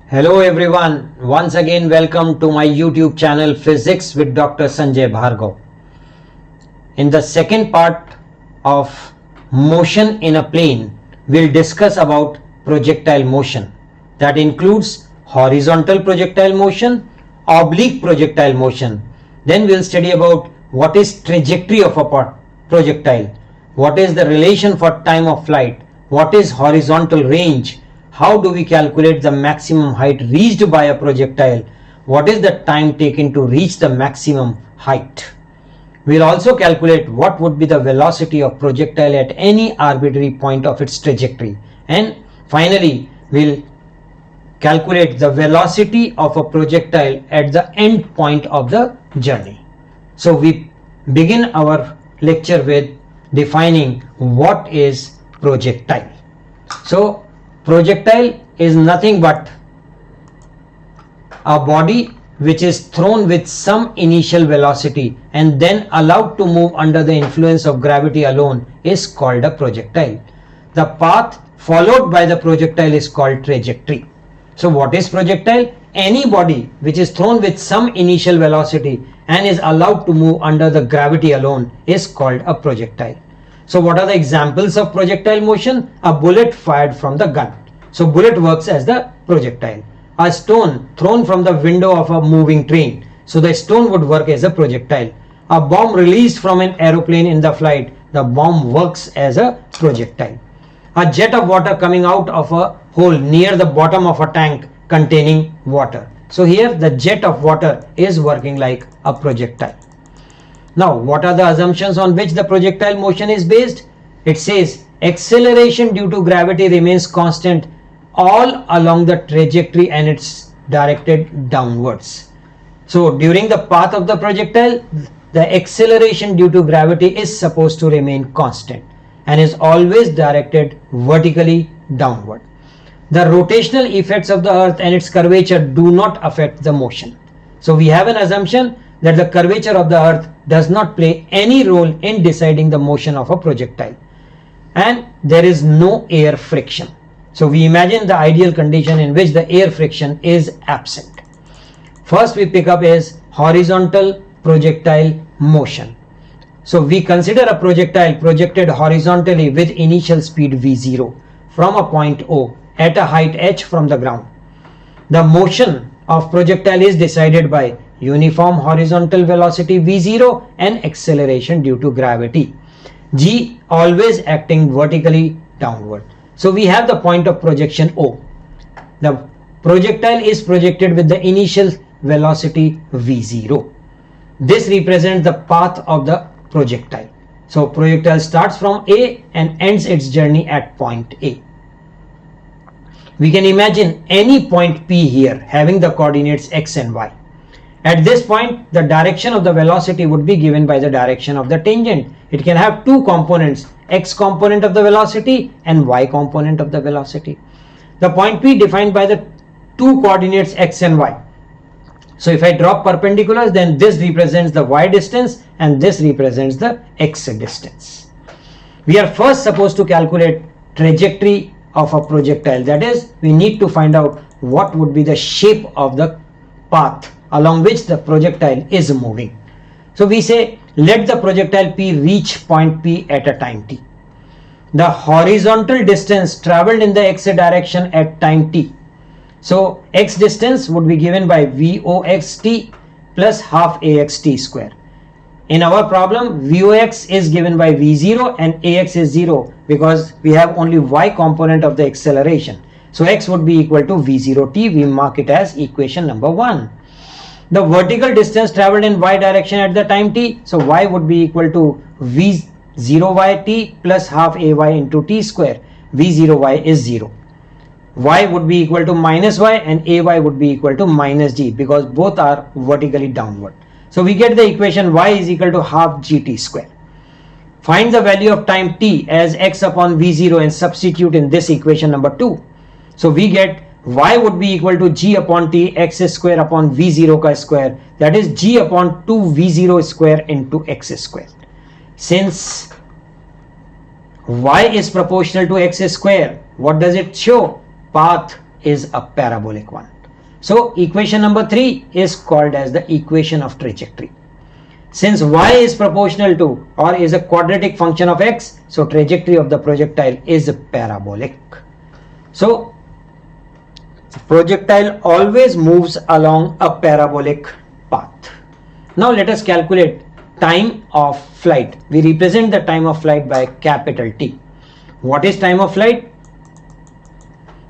Hello everyone, once again welcome to my YouTube channel Physics with Dr. Sanjay Bhargav. In the second part of motion in a plane, we'll discuss about projectile motion. That includes horizontal projectile motion, oblique projectile motion. Then we'll study about what is trajectory of a projectile, what is the relation for time of flight, what is horizontal range, how do we calculate the maximum height reached by a projectile, what is the time taken to reach the maximum height. We'll also calculate what would be the velocity of projectile at any arbitrary point of its trajectory, and finally we'll calculate the velocity of a projectile at the end point of the journey. So we begin our lecture with defining what is projectile. So projectile is nothing but a body which is thrown with some initial velocity and then allowed to move under the influence of gravity alone is called a projectile. The path followed by the projectile is called trajectory. So what is projectile? Any body which is thrown with some initial velocity and is allowed to move under the gravity alone is called a projectile. So what are the examples of projectile motion? A bullet fired from the gun. So bullet works as the projectile. A stone thrown from the window of a moving train. So the stone would work as a projectile. A bomb released from an aeroplane in the flight. The bomb works as a projectile. A jet of water coming out of a hole near the bottom of a tank containing water. So here the jet of water is working like a projectile. Now, what are the assumptions on which the projectile motion is based? It says acceleration due to gravity remains constant all along the trajectory and it's directed downwards. So, during the path of the projectile, the acceleration due to gravity is supposed to remain constant and is always directed vertically downward. The rotational effects of the earth and its curvature do not affect the motion. So, we have an assumption that the curvature of the earth does not play any role in deciding the motion of a projectile, and there is no air friction. So we imagine the ideal condition in which the air friction is absent. First we pick up is horizontal projectile motion. So we consider a projectile projected horizontally with initial speed v0 from a point O at a height h from the ground. The motion of projectile is decided by uniform horizontal velocity v0 and acceleration due to gravity g, always acting vertically downward. So we have the point of projection O. The projectile is projected with the initial velocity v0. This represents the path of the projectile. So projectile starts from A and ends its journey at point A. We can imagine any point P here having the coordinates x and y. At this point, the direction of the velocity would be given by the direction of the tangent. It can have two components, x component of the velocity and y component of the velocity. The point P defined by the two coordinates x and y. So if I draw perpendiculars, then this represents the y distance and this represents the x distance. We are first supposed to calculate trajectory of a projectile. That is, we need to find out what would be the shape of the path along which the projectile is moving. So we say let the projectile P reach point P at a time t. The horizontal distance traveled in the x direction at time t. So x distance would be given by voxt plus half axt square. In our problem, vox is given by v0 and ax is 0 because we have only y component of the acceleration. So x would be equal to v0t. We mark it as equation number 1. The vertical distance traveled in y direction at the time t, so y would be equal to v0yt plus half ay into t square. v0y is 0. Y would be equal to minus y and ay would be equal to minus g because both are vertically downward. So we get the equation y is equal to half gt square. Find the value of time t as x upon v0 and substitute in this equation number 2. So we get y would be equal to g upon t x square upon v0 ka square, that is g upon 2 v0 square into x square. Since y is proportional to x square, what does it show? Path is a parabolic one. So equation number 3 is called as the equation of trajectory. Since y is proportional to or is a quadratic function of x, so trajectory of the projectile is parabolic. So projectile always moves along a parabolic path. Now let us calculate time of flight. We represent the time of flight by capital T. What is time of flight?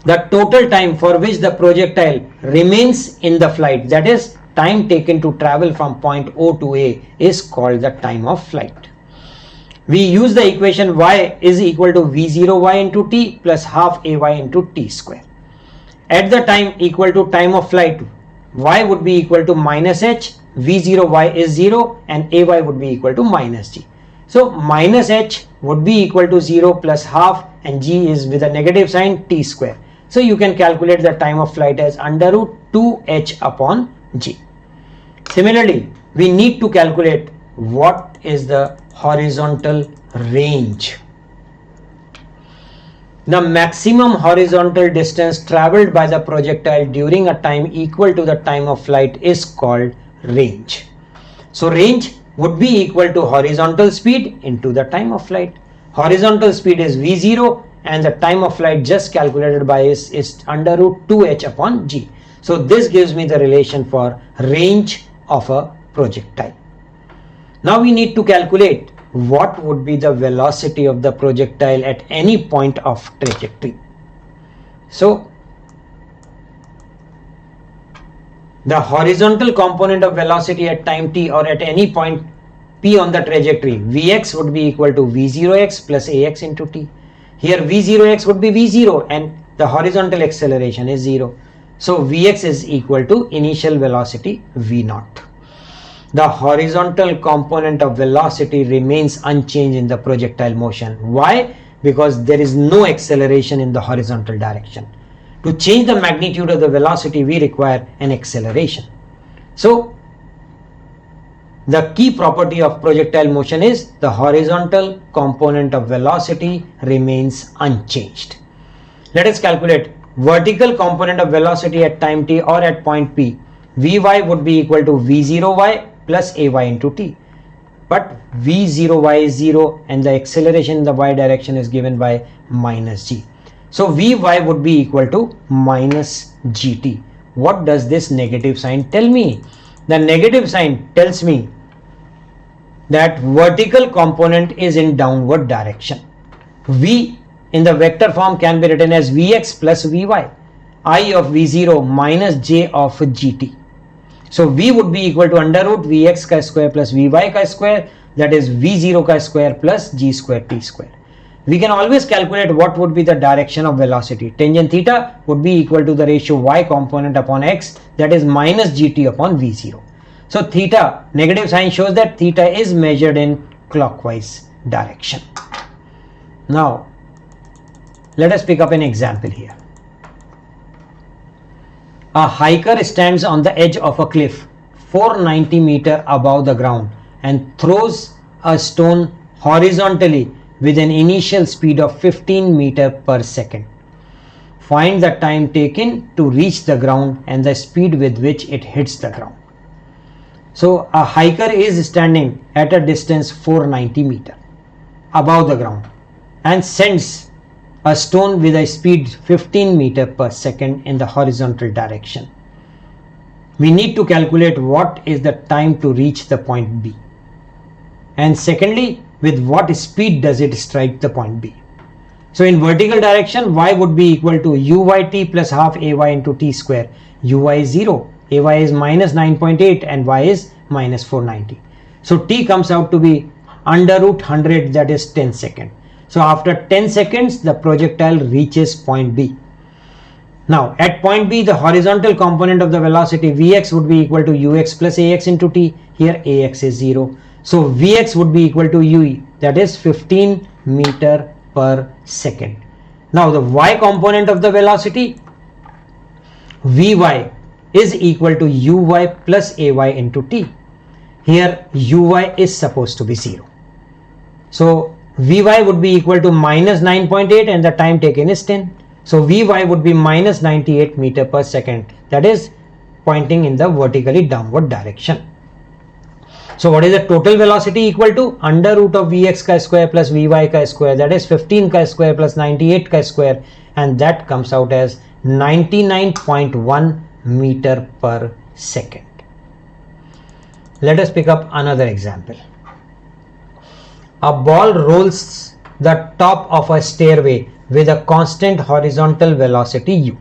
The total time for which the projectile remains in the flight, that is time taken to travel from point O to A, is called the time of flight. We use the equation y is equal to v0y into t plus half ay into t square. At the time equal to time of flight, y would be equal to minus h, v0y is 0 and ay would be equal to minus g. So minus h would be equal to 0 plus half and g is with a negative sign t square. So you can calculate the time of flight as under root 2h upon g. Similarly, we need to calculate what is the horizontal range. The maximum horizontal distance traveled by the projectile during a time equal to the time of flight is called range. So range would be equal to horizontal speed into the time of flight. Horizontal speed is v0 and the time of flight just calculated by is under root 2h upon g. So this gives me the relation for range of a projectile. Now we need to calculate what would be the velocity of the projectile at any point of trajectory. So the horizontal component of velocity at time t or at any point p on the trajectory, vx would be equal to v0x plus ax into t. Here v0x would be v0 and the horizontal acceleration is 0. So vx is equal to initial velocity v0. The horizontal component of velocity remains unchanged in the projectile motion. Why? Because there is no acceleration in the horizontal direction. To change the magnitude of the velocity, we require an acceleration. So the key property of projectile motion is the horizontal component of velocity remains unchanged. Let us calculate vertical component of velocity at time t or at point p. Vy would be equal to v0y plus ay into t. But v0y is 0 and the acceleration in the y direction is given by minus g. So vy would be equal to minus gt. What does this negative sign tell me? The negative sign tells me that vertical component is in downward direction. V in the vector form can be written as vx plus vy, I of v0 minus j of gt. So v would be equal to under root vx ka square plus vy ka square, that is v0 ka square plus g square t square. We can always calculate what would be the direction of velocity. Tangent theta would be equal to the ratio y component upon x, that is minus gt upon v0. So theta, negative sign shows that theta is measured in clockwise direction. Now let us pick up an example here. A hiker stands on the edge of a cliff 490 meters above the ground and throws a stone horizontally with an initial speed of 15 meters per second. Find the time taken to reach the ground and the speed with which it hits the ground. So a hiker is standing at a distance 490 meters above the ground and sends a stone with a speed 15 meters per second in the horizontal direction. We need to calculate what is the time to reach the point B. And secondly, with what speed does it strike the point B. So in vertical direction, y would be equal to uyt plus half ay into t square. Uy is 0, ay is minus 9.8 and y is minus 490. So t comes out to be under root 100, that is 10 seconds. So after 10 seconds, the projectile reaches point B. Now at point B, the horizontal component of the velocity Vx would be equal to ux plus ax into t. Here ax is 0. So Vx would be equal to ue, that is 15 meter per second. Now the y component of the velocity Vy is equal to uy plus ay into t. Here uy is supposed to be 0. So Vy would be equal to minus 9.8 and the time taken is 10. So Vy would be minus 98 meter per second, that is pointing in the vertically downward direction. So what is the total velocity equal to? Under root of Vx chi square plus Vy chi square, that is 15 chi square plus 98 chi square, and that comes out as 99.1 meter per second. Let us pick up another example. A ball rolls the top of a stairway with a constant horizontal velocity u.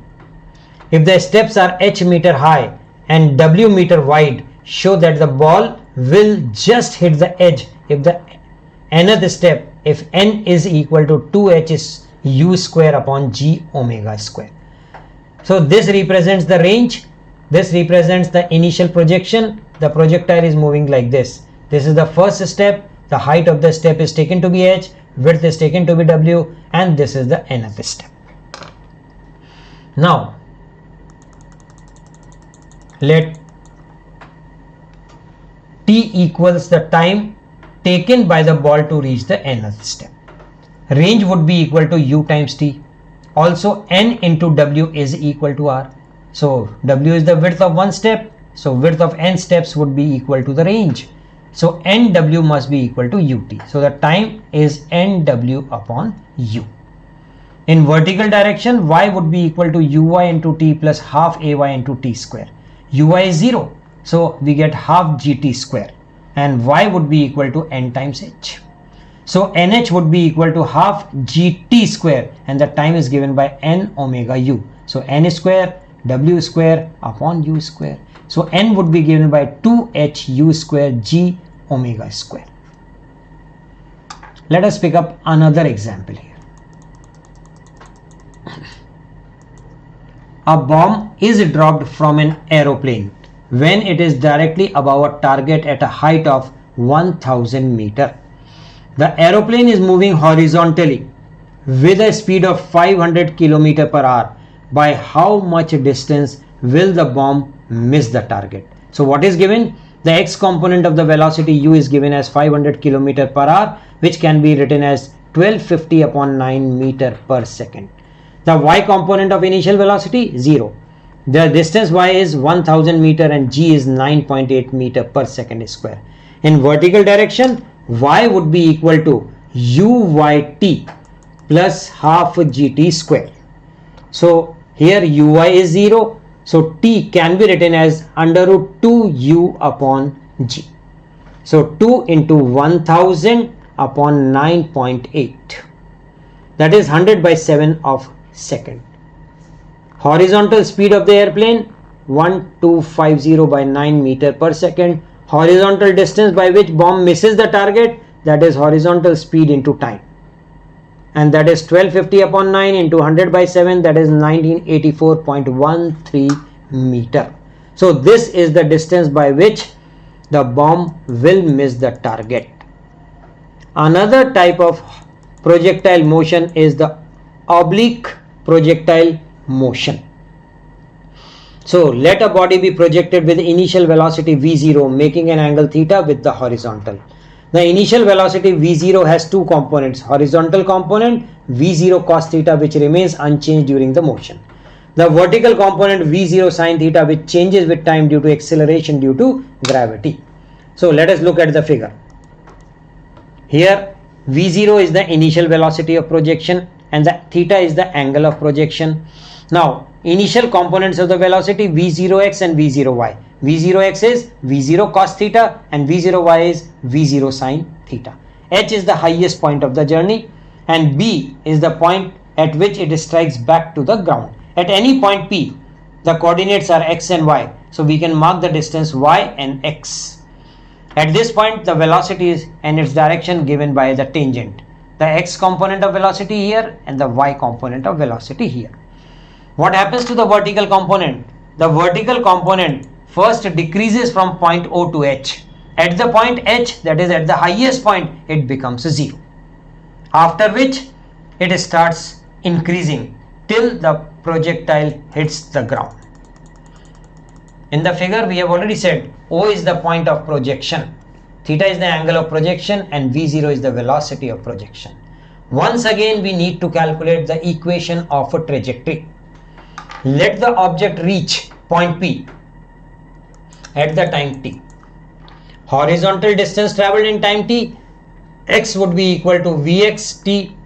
If the steps are h meter high and w meter wide, show that the ball will just hit the edge if the nth step, if n is equal to 2h is u square upon g omega square. So this represents the range, this represents the initial projection. The projectile is moving like this. This is the first step, the height of the step is taken to be h, width is taken to be w, and this is the nth step. Now let t equals the time taken by the ball to reach the nth step. Range would be equal to u times t. Also n into w is equal to r. So w is the width of one step, so width of n steps would be equal to the range. So nw must be equal to ut. So the time is nw upon u. In vertical direction, y would be equal to uy into t plus half ay into t square. Uy is 0, so we get half gt square, and y would be equal to n times h. So nh would be equal to half gt square, and the time is given by n omega u. So n square w square upon u square. So n would be given by 2h u square g omega square. Let us pick up another example here. A bomb is dropped from an aeroplane when it is directly above a target at a height of 1000 meter. The aeroplane is moving horizontally with a speed of 500 km per hour. By how much distance will the bomb miss the target? So what is given? The x component of the velocity u is given as 500 km per hour, which can be written as 1250 upon 9 meter per second. The y component of initial velocity 0. The distance y is 1000 meter and g is 9.8 meter per second square. In vertical direction, y would be equal to uyt plus half gt square. So here uy is 0, so t can be written as under root 2u upon g. So 2 into 1000 upon 9.8, that is 100 by 7 of second. Horizontal speed of the airplane 1250 by 9 meter per second. Horizontal distance by which bomb misses the target, that is horizontal speed into time, and that is 1250 upon 9 into 100 by 7, that is 1984.13 meter. So this is the distance by which the bomb will miss the target. Another type of projectile motion is the oblique projectile motion. So let a body be projected with initial velocity v0 making an angle theta with the horizontal. The initial velocity v0 has two components, horizontal component v0 cos theta which remains unchanged during the motion. The vertical component v0 sin theta which changes with time due to acceleration due to gravity. So let us look at the figure. Here v0 is the initial velocity of projection and the theta is the angle of projection. Now initial components of the velocity v0x and v0y. v0x is v0 cos theta and v0y is v0 sin theta. H is the highest point of the journey and B is the point at which it strikes back to the ground. At any point P, the coordinates are x and y, so we can mark the distance y and x. At this point the velocity is and its direction given by the tangent. The x component of velocity here and the y component of velocity here. What happens to the vertical component? The vertical component first decreases from point O to H. At the point H, that is at the highest point, it becomes 0. After which it starts increasing till the projectile hits the ground. In the figure we have already said O is the point of projection, theta is the angle of projection and V0 is the velocity of projection. Once again we need to calculate the equation of a trajectory. Let the object reach point P at the time t. Horizontal distance traveled in time t, x would be equal to vx t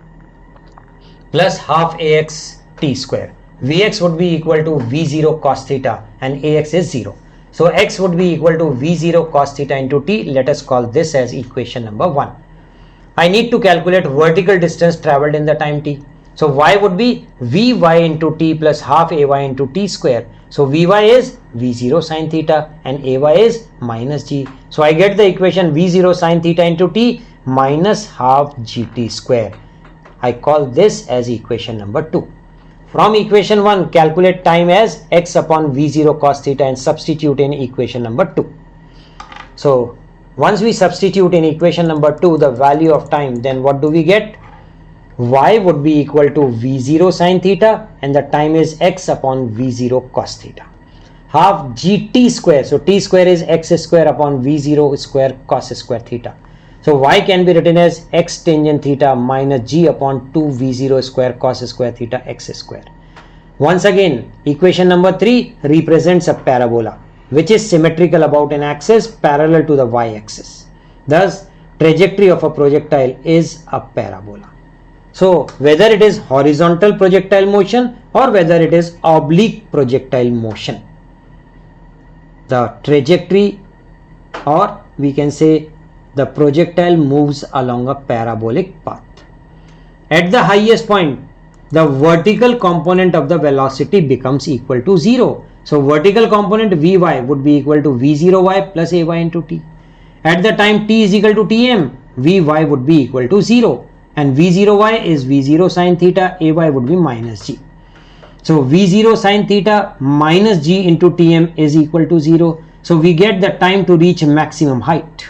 plus half ax t square. Vx would be equal to v0 cos theta and ax is 0. So x would be equal to v0 cos theta into t. Let us call this as equation number 1. I need to calculate vertical distance traveled in the time t. So y would be vy into t plus half ay into t square. So vy is v0 sin theta and ay is minus g. So I get the equation v0 sin theta into t minus half gt square. I call this as equation number 2. From equation 1, calculate time as x upon v0 cos theta and substitute in equation number 2. So once we substitute in equation number 2 the value of time, then what do we get? Y would be equal to v0 sin theta and the time is x upon v0 cos theta. Half gt square, so t square is x square upon v0 square cos square theta. So y can be written as x tangent theta minus g upon 2 v0 square cos square theta x square. Once again, equation number 3 represents a parabola which is symmetrical about an axis parallel to the y-axis. Thus, trajectory of a projectile is a parabola. So, whether it is horizontal projectile motion or whether it is oblique projectile motion, the trajectory, or we can say the projectile, moves along a parabolic path. At the highest point, the vertical component of the velocity becomes equal to 0. So vertical component Vy would be equal to V0y plus Ay into t. At the time t is equal to Tm, Vy would be equal to 0 and V0y is V0 sin theta, Ay would be minus g. So V0 sin theta minus g into Tm is equal to 0. So we get the time to reach maximum height,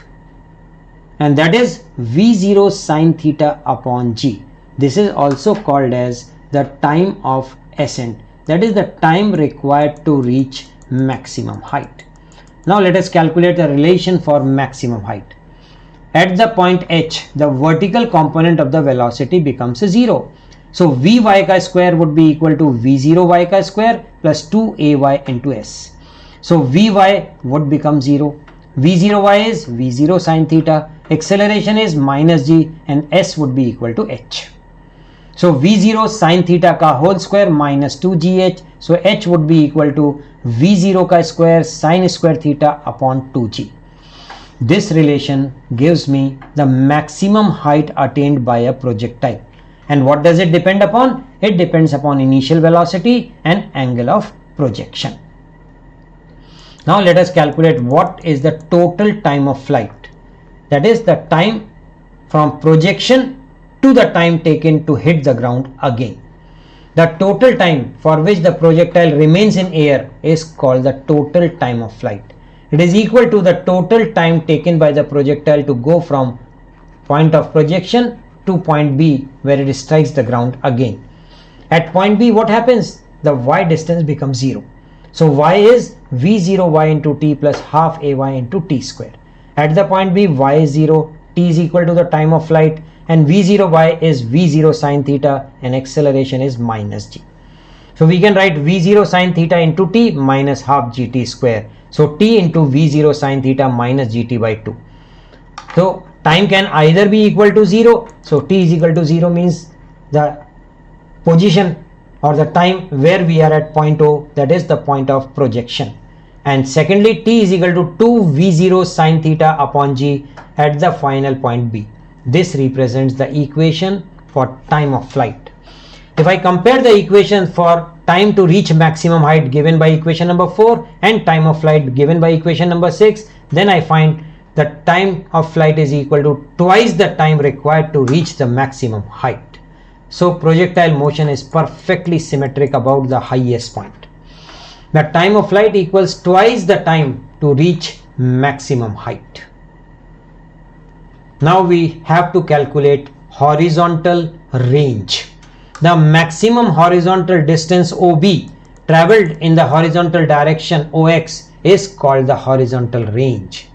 and that is V0 sin theta upon g. This is also called as the time of ascent, that is the time required to reach maximum height. Now let us calculate the relation for maximum height. At the point h, the vertical component of the velocity becomes 0. So Vy ka square would be equal to V0y ka square plus 2ay into s. So Vy would become 0. V0y is V0 sin theta, acceleration is minus g and s would be equal to h. So V0 sin theta ka whole square minus 2gh, so h would be equal to V0 ka square sin square theta upon 2g. This relation gives me the maximum height attained by a projectile. And what does it depend upon? It depends upon initial velocity and angle of projection. Now let us calculate what is the total time of flight. That is the time from projection to the time taken to hit the ground again. The total time for which the projectile remains in air is called the total time of flight. It is equal to the total time taken by the projectile to go from point of projection to point B where it strikes the ground again. At point B, what happens? The y distance becomes 0. So y is V0y into t plus half ay into t square. At the point B, y is 0, t is equal to the time of flight, and V0y is V0 sin theta and acceleration is minus g. So we can write V0 sin theta into t minus half gt square. So t into V0 sin theta minus gt by 2. So time can either be equal to 0. So t is equal to 0 means the position or the time where we are at point O, that is the point of projection. And secondly, t is equal to 2 V0 sin theta upon g at the final point B. This represents the equation for time of flight. If I compare the equation for time to reach maximum height given by equation number 4 and time of flight given by equation number 6, then I find the time of flight is equal to twice the time required to reach the maximum height. So projectile motion is perfectly symmetric about the highest point. The time of flight equals twice the time to reach maximum height. Now we have to calculate horizontal range. The maximum horizontal distance OB traveled in the horizontal direction OX is called the horizontal range,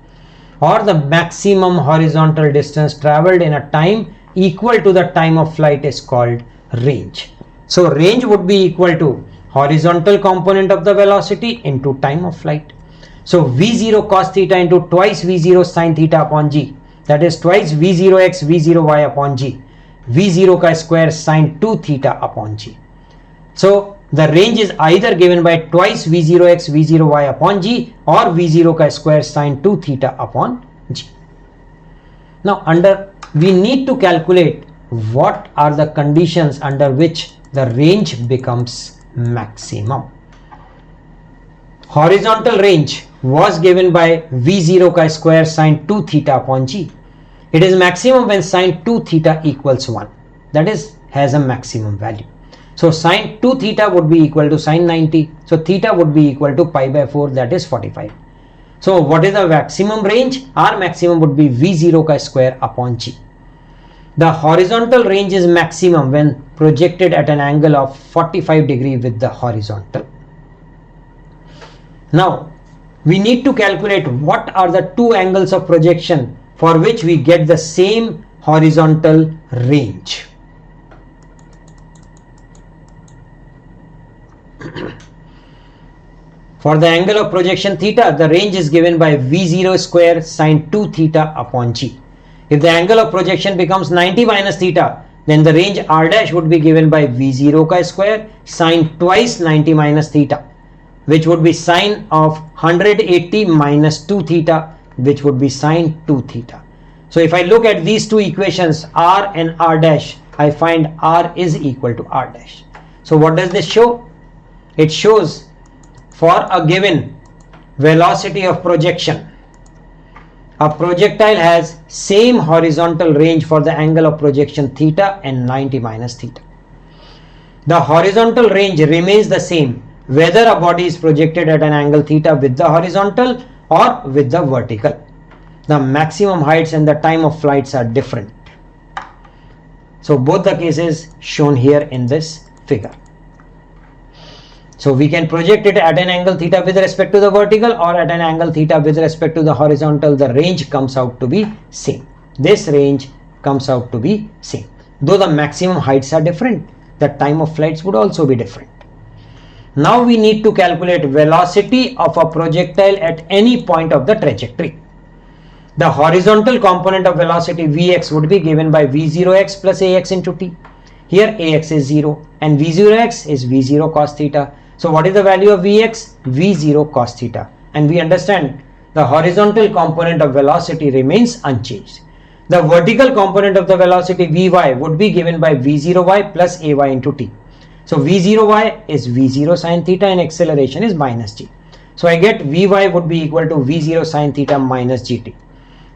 or the maximum horizontal distance traveled in a time equal to the time of flight is called range. So range would be equal to horizontal component of the velocity into time of flight. So V0 cos theta into twice V0 sin theta upon G, that is twice V0x V0y upon G, V0 ka square sin 2 theta upon G. So the range is either given by twice V0x V0y upon G or V0 ka square sin 2 theta upon G. Now we need to calculate what are the conditions under which the range becomes maximum. Horizontal range was given by V0 ka square sin 2 theta upon G. It is maximum when sin 2 theta equals 1, that is has a maximum value. So sin 2 theta would be equal to sin 90, so theta would be equal to pi by 4, that is 45. So what is the maximum range? Our maximum would be V0 ka square upon G. The horizontal range is maximum when projected at an angle of 45 degree with the horizontal. Now we need to calculate what are the two angles of projection for which we get the same horizontal range. For the angle of projection theta, the range is given by V0 square sin 2 theta upon G. If the angle of projection becomes 90 minus theta, then the range R dash would be given by V0 ka square sin twice 90 minus theta, which would be sine of 180 minus 2 theta, which would be sine 2 theta. So if I look at these two equations, R and R dash, I find R is equal to R dash. So what does this show? It shows for a given velocity of projection, a projectile has same horizontal range for the angle of projection theta and 90 minus theta. The horizontal range remains the same whether a body is projected at an angle theta with the horizontal or with the vertical. The maximum heights and the time of flights are different. So both the cases shown here in this figure. So we can project it at an angle theta with respect to the vertical or at an angle theta with respect to the horizontal. The range comes out to be same. This range comes out to be same. Though the maximum heights are different, the time of flights would also be different. Now we need to calculate velocity of a projectile at any point of the trajectory. The horizontal component of velocity Vx would be given by V0x plus Ax into t. Here Ax is 0 and V0x is V0 cos theta. So what is the value of Vx? V0 cos theta. And we understand the horizontal component of velocity remains unchanged. The vertical component of the velocity Vy would be given by V0y plus Ay into t. So V0y is V0 sin theta and acceleration is minus g. So I get Vy would be equal to V0 sin theta minus gt.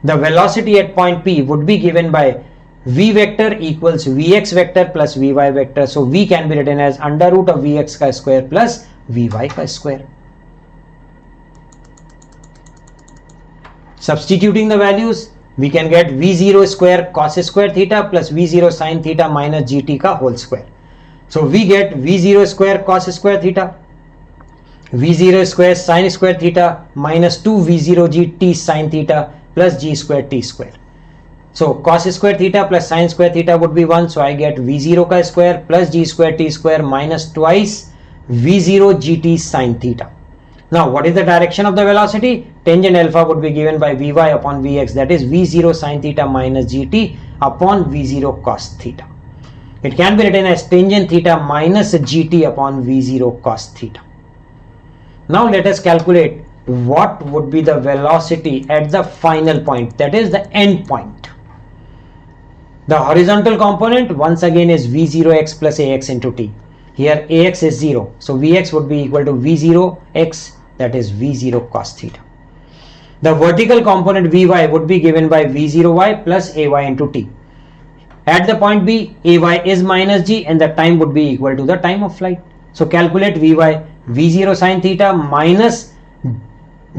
The velocity at point P would be given by V vector equals Vx vector plus Vy vector. So V can be written as under root of Vx ka square plus Vy ka square. Substituting the values, we can get V0 square cos square theta plus V0 sin theta minus gt ka whole square. So we get V0 square cos square theta, V0 square sin square theta minus 2 V0 gt sin theta plus g square t square. So cos square theta plus sin square theta would be 1. So I get V0 ka square plus g square t square minus twice V0 gt sin theta. Now what is the direction of the velocity? Tangent alpha would be given by Vy upon Vx, that is V0 sin theta minus gt upon V0 cos theta. It can be written as tangent theta minus gt upon V0 cos theta. Now let us calculate what would be the velocity at the final point, that is the end point. The horizontal component once again is V0x plus Ax into t. Here Ax is 0, so Vx would be equal to V0x, that is V0 cos theta. The vertical component Vy would be given by V0y plus Ay into t. At the point B, Ay is minus g and the time would be equal to the time of flight. So calculate Vy, V0 sin theta minus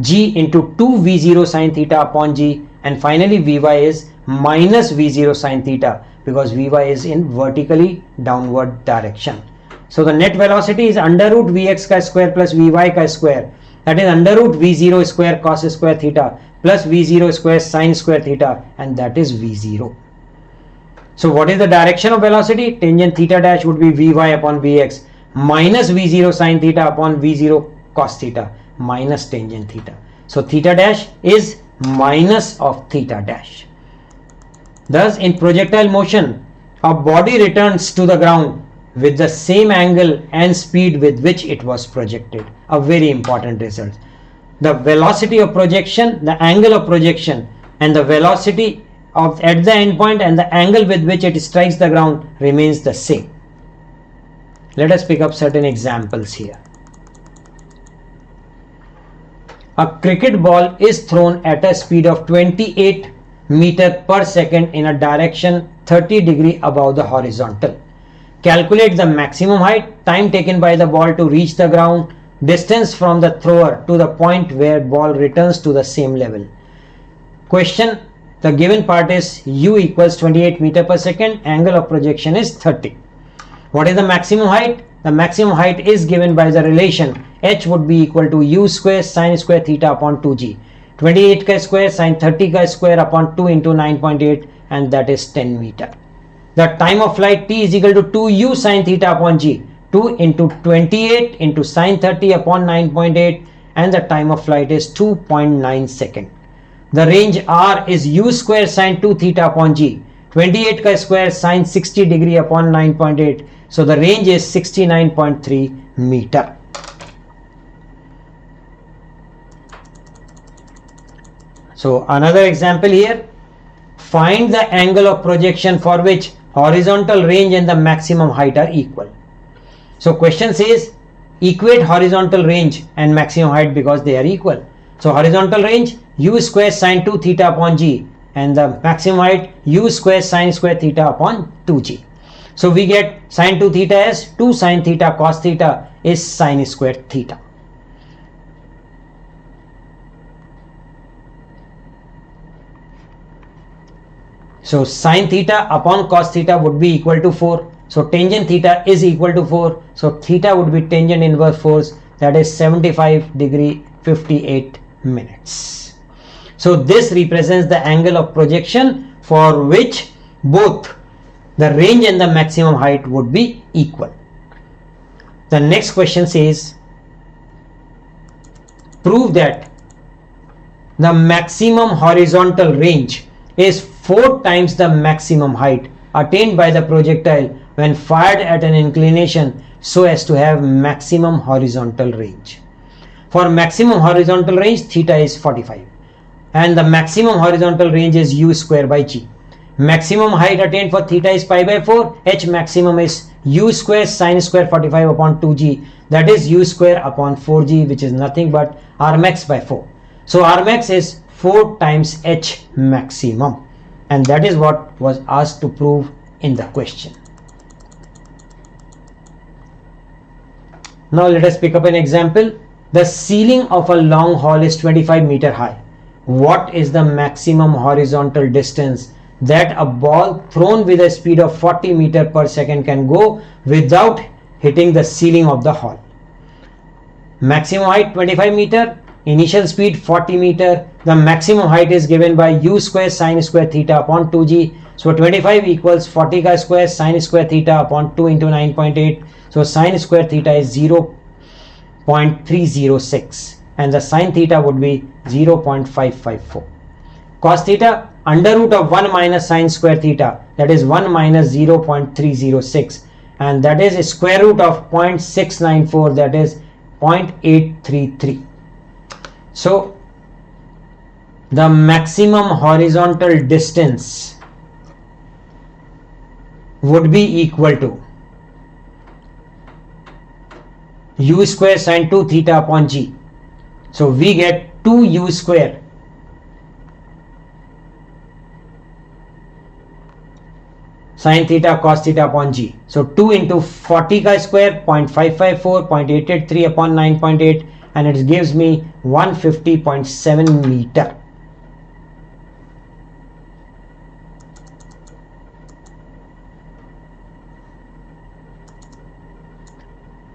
g into 2 V0 sin theta upon g, and finally Vy is minus V0 sin theta because Vy is in vertically downward direction. So the net velocity is under root Vx ka square plus Vy ka square, that is under root V0 square cos square theta plus V0 square sin square theta, and that is V0. So what is the direction of velocity? Tangent theta dash would be Vy upon Vx minus V0 sin theta upon V0 cos theta minus tangent theta. So theta dash is minus of theta dash. Thus, in projectile motion, a body returns to the ground with the same angle and speed with which it was projected. A very important result. The velocity of projection, the angle of projection, and the velocity of at the end point and the angle with which it strikes the ground remains the same. Let us pick up certain examples here. A cricket ball is thrown at a speed of 28 meter per second in a direction 30 degree above the horizontal. Calculate the maximum height, time taken by the ball to reach the ground, distance from the thrower to the point where ball returns to the same level. Question, the given part is u equals 28 meter per second, angle of projection is 30. What is the maximum height? The maximum height is given by the relation h would be equal to u square sin square theta upon 2g. 28 ka square sin 30 ka square upon 2 into 9.8, and that is 10 meter. The time of flight t is equal to 2u sin theta upon g. 2 into 28 into sin 30 upon 9.8, and the time of flight is 2.9 second. The range r is u square sin 2 theta upon g. 28 ka square sin 60 degree upon 9.8. So the range is 69.3 meter. So another example here. Find the angle of projection for which horizontal range and the maximum height are equal. So question says equate horizontal range and maximum height because they are equal. So horizontal range u square sin 2 theta upon g, and the maximum height u square sin square theta upon 2g. So we get sin 2 theta as 2 sin theta cos theta is sin square theta. So sin theta upon cos theta would be equal to 4. So tangent theta is equal to 4. So theta would be tangent inverse force, that is 75 degree 58 minutes. So this represents the angle of projection for which both the range and the maximum height would be equal. The next question says prove that the maximum horizontal range is 4 times the maximum height attained by the projectile when fired at an inclination so as to have maximum horizontal range. For maximum horizontal range, theta is 45 and the maximum horizontal range is u square by g. Maximum height attained for theta is pi by 4. H maximum is u square sin square 45 upon 2g, that is u square upon 4g, which is nothing but r max by 4. So r max is 4 times h maximum, and that is what was asked to prove in the question. Now let us pick up an example. The ceiling of a long hall is 25 meter high. What is the maximum horizontal distance that a ball thrown with a speed of 40 meter per second can go without hitting the ceiling of the hall? Maximum height 25 meter, initial speed 40 meter. The maximum height is given by u square sin square theta upon 2g. So 25 equals 40 ka square sin square theta upon 2 into 9.8. So sin square theta is 0.306 and the sin theta would be 0.554. Cos theta under root of 1 minus sin square theta, that is 1 minus 0.306, and that is a square root of 0.694, that is 0.833. So the maximum horizontal distance would be equal to u square sin 2 theta upon g. So we get 2u square sin theta cos theta upon g. So 2 into 40 ka square 0.554, 0.883 upon 9.8, and it gives me 150.7 meter.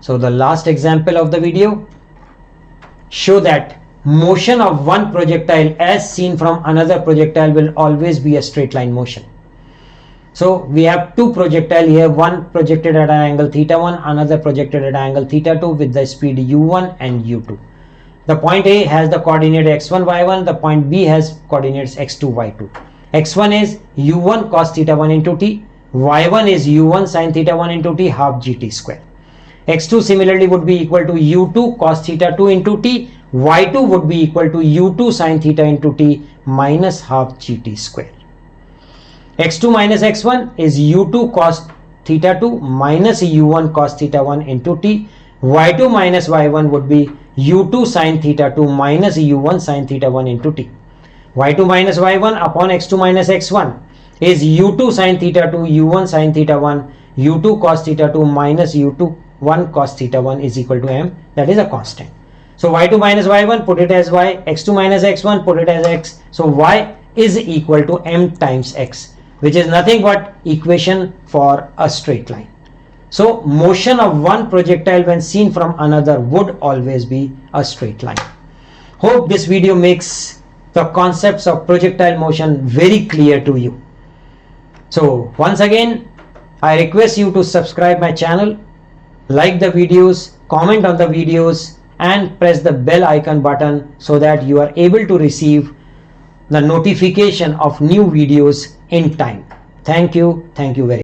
So the last example of the video, show that motion of one projectile as seen from another projectile will always be a straight line motion. So we have two projectile here, one projected at an angle theta 1, another projected at an angle theta 2 with the speed u1 and u2. The point A has the coordinate x1, y1, the point B has coordinates x2, y2. x1 is u1 cos theta 1 into t, y1 is u1 sin theta 1 into t half gt square. x2 similarly would be equal to u2 cos theta 2 into t, y2 would be equal to u2 sin theta into t minus half gt square. x2 minus x1 is u2 cos theta 2 minus u1 cos theta 1 into t, y2 minus y1 would be u2 sin theta 2 minus u1 sin theta 1 into t. y2 minus y1 upon x2 minus x1 is u2 sin theta 2 u1 sin theta 1 u2 cos theta 2 minus u2 1 cos theta 1 is equal to m, that is a constant. So y2 minus y1 put it as y, x2 minus x1 put it as x, so y is equal to m times x, which is nothing but equation for a straight line. So motion of one projectile when seen from another would always be a straight line. Hope this video makes the concepts of projectile motion very clear to you. So once again, I request you to subscribe my channel, like the videos, comment on the videos, and press the bell icon button so that you are able to receive the notification of new videos in time. Thank you very much.